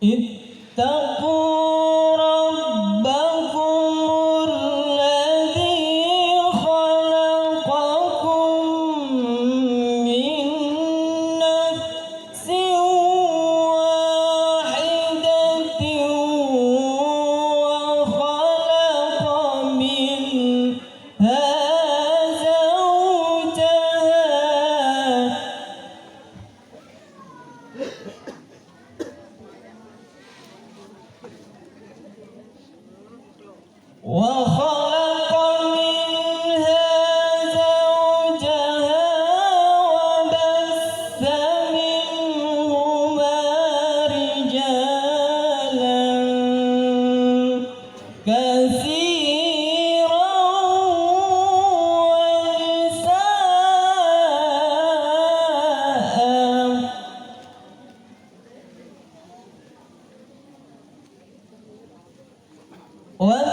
اتقوا ربكم الذي خلقكم من نفس واحدة وخلق منها زوجها وبث منهما رجالا كثيرا ونساء